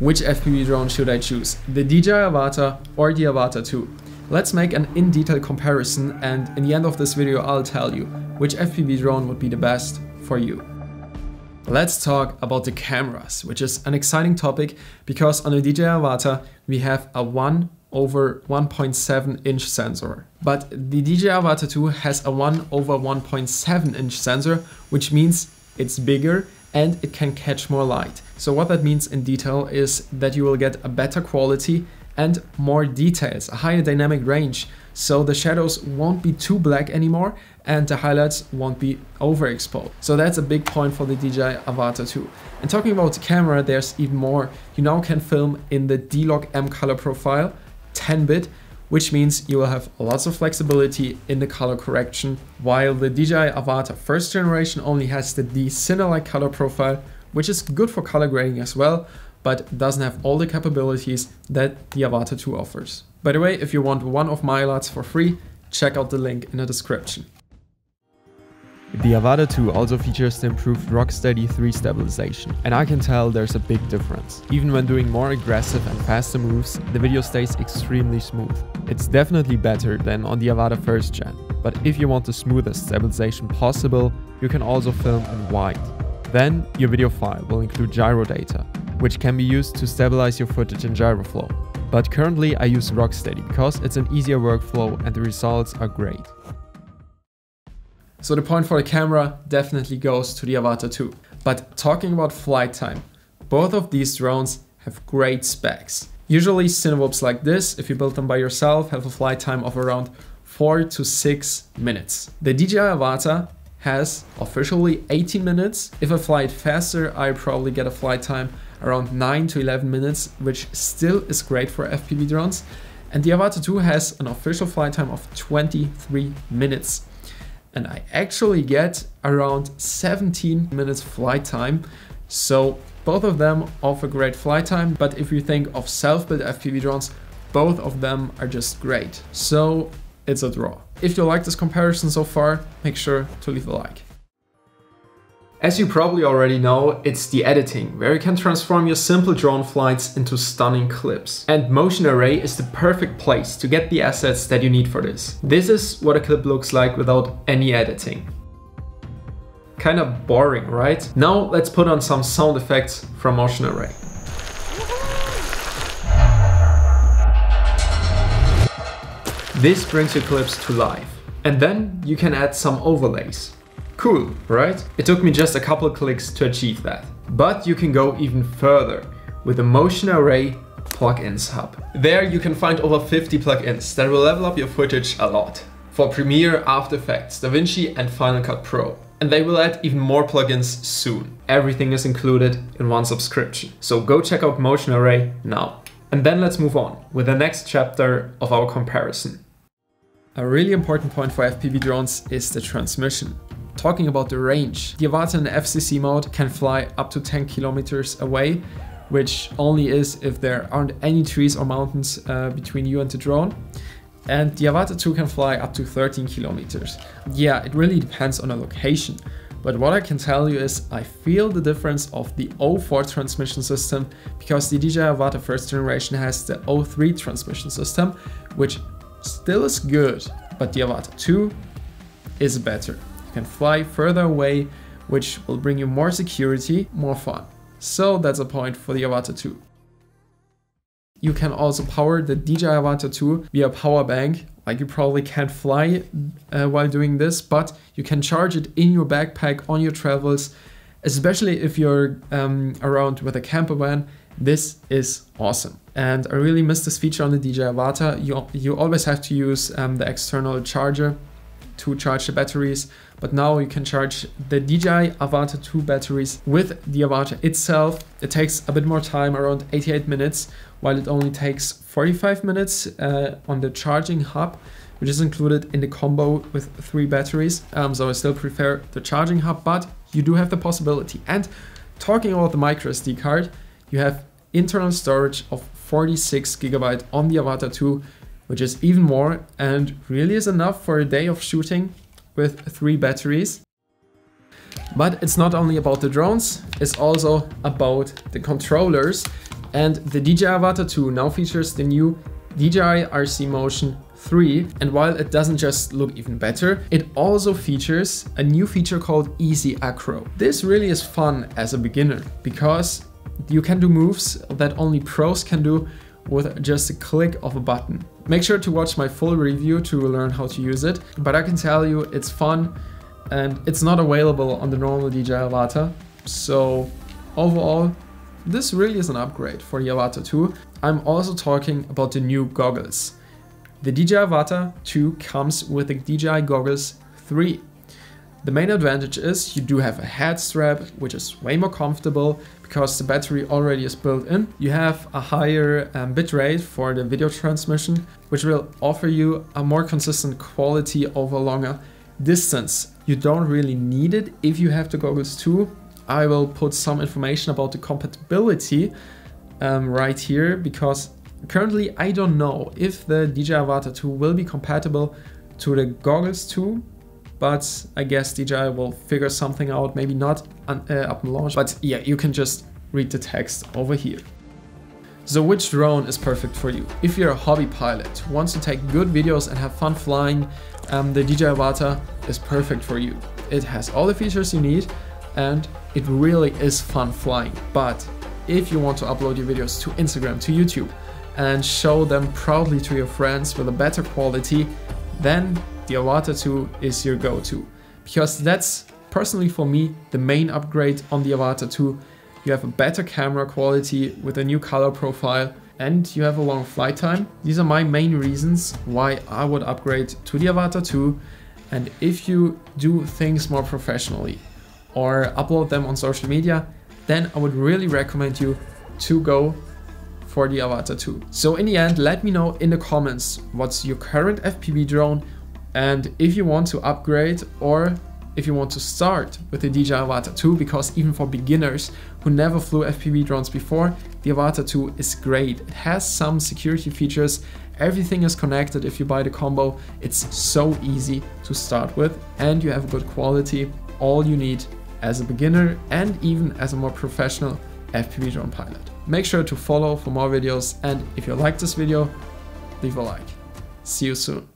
Which FPV drone should I choose? The DJI Avata or the Avata 2? Let's make an in-detail comparison, and in the end of this video I'll tell you which FPV drone would be the best for you. Let's talk about the cameras, which is an exciting topic because on the DJI Avata we have a 1/1.7 inch sensor. But the DJI Avata 2 has a 1/1.7 inch sensor, which means it's bigger and it can catch more light. So what that means in detail is that you will get a better quality and more details, a higher dynamic range. So the shadows won't be too black anymore and the highlights won't be overexposed. So that's a big point for the DJI Avata 2. And talking about the camera, there's even more. You now can film in the D-Log M color profile, 10-bit, which means you will have lots of flexibility in the color correction, while the DJI Avata first generation only has the D-Cine-like color profile, which is good for color grading as well, but doesn't have all the capabilities that the Avata 2 offers. By the way, if you want one of my LUTs for free, check out the link in the description. The Avata 2 also features the improved Rocksteady 3 stabilization, and I can tell there's a big difference. Even when doing more aggressive and faster moves, the video stays extremely smooth. It's definitely better than on the Avata 1st gen, but if you want the smoothest stabilization possible, you can also film in wide. Then your video file will include gyro data, which can be used to stabilize your footage in gyroflow. But currently I use Rocksteady because it's an easier workflow and the results are great. So the point for the camera definitely goes to the Avata 2. But talking about flight time, both of these drones have great specs. Usually Cinewhoops like this, if you build them by yourself, have a flight time of around 4 to 6 minutes. The DJI Avata has officially 18 minutes. If I fly it faster, I probably get a flight time around 9 to 11 minutes, which still is great for FPV drones. And the Avata 2 has an official flight time of 23 minutes. And I actually get around 17 minutes flight time. So both of them offer great flight time, but if you think of self-built FPV drones, both of them are just great. So it's a draw. If you like this comparison so far, make sure to leave a like. As you probably already know, it's the editing, where you can transform your simple drone flights into stunning clips. And Motion Array is the perfect place to get the assets that you need for this. This is what a clip looks like without any editing. Kind of boring, right? Now let's put on some sound effects from Motion Array. This brings your clips to life. And then you can add some overlays. Cool, right? It took me just a couple of clicks to achieve that. But you can go even further with the Motion Array plugins hub. There you can find over 50 plugins that will level up your footage a lot. For Premiere, After Effects, DaVinci and Final Cut Pro. And they will add even more plugins soon. Everything is included in one subscription. So go check out Motion Array now. And then let's move on with the next chapter of our comparison. A really important point for FPV drones is the transmission. Talking about the range, the Avata in FCC mode can fly up to 10 kilometers away, which only is if there aren't any trees or mountains between you and the drone. And the Avata 2 can fly up to 13 kilometers. Yeah, it really depends on the location. But what I can tell you is I feel the difference of the O4 transmission system because the DJI Avata first generation has the O3 transmission system, which still is good, but the Avata 2 is better. You can fly further away, which will bring you more security, more fun. So that's a point for the Avata 2. You can also power the DJI Avata 2 via power bank. Like you probably can't fly while doing this, but you can charge it in your backpack on your travels, especially if you're around with a camper van. This is awesome. And I really miss this feature on the DJI Avata. You always have to use the external charger to charge the batteries, but now you can charge the DJI Avata 2 batteries with the Avata itself. It takes a bit more time, around 88 minutes, while it only takes 45 minutes on the charging hub, which is included in the combo with 3 batteries. So I still prefer the charging hub, but you do have the possibility. And talking about the micro SD card, you have internal storage of 46 GB on the Avata 2, which is even more and really is enough for a day of shooting with 3 batteries. But it's not only about the drones, it's also about the controllers. And the DJI Avata 2 now features the new DJI RC Motion 3, and while it doesn't just look even better, it also features a new feature called Easy Acro. This really is fun as a beginner because you can do moves that only pros can do with just a click of a button. Make sure to watch my full review to learn how to use it, but I can tell you it's fun and it's not available on the normal DJI Avata. So overall, this really is an upgrade for the Avata 2. I'm also talking about the new goggles. The DJI Avata 2 comes with the DJI Goggles 3. The main advantage is you do have a head strap, which is way more comfortable because the battery already is built in. You have a higher bitrate for the video transmission, which will offer you a more consistent quality over a longer distance. You don't really need it if you have the Goggles 2. I will put some information about the compatibility right here, because currently I don't know if the DJI Avata 2 will be compatible to the Goggles 2, but I guess DJI will figure something out, maybe not up in launch, but yeah, you can just read the text over here. So which drone is perfect for you? If you're a hobby pilot who wants to take good videos and have fun flying, the DJI Avata is perfect for you. It has all the features you need and it really is fun flying. But if you want to upload your videos to Instagram, to YouTube, and show them proudly to your friends with a better quality, then the Avata 2 is your go-to. Because that's, personally for me, the main upgrade on the Avata 2. You have a better camera quality with a new color profile and you have a long flight time. These are my main reasons why I would upgrade to the Avata 2. And if you do things more professionally or upload them on social media, then I would really recommend you to go for the Avata 2. So in the end, let me know in the comments what's your current FPV drone, and if you want to upgrade or if you want to start with the DJI Avata 2, because even for beginners who never flew FPV drones before, the Avata 2 is great. It has some security features, everything is connected if you buy the combo. It's so easy to start with and you have good quality, all you need as a beginner and even as a more professional FPV drone pilot. Make sure to follow for more videos, and if you like this video, leave a like. See you soon.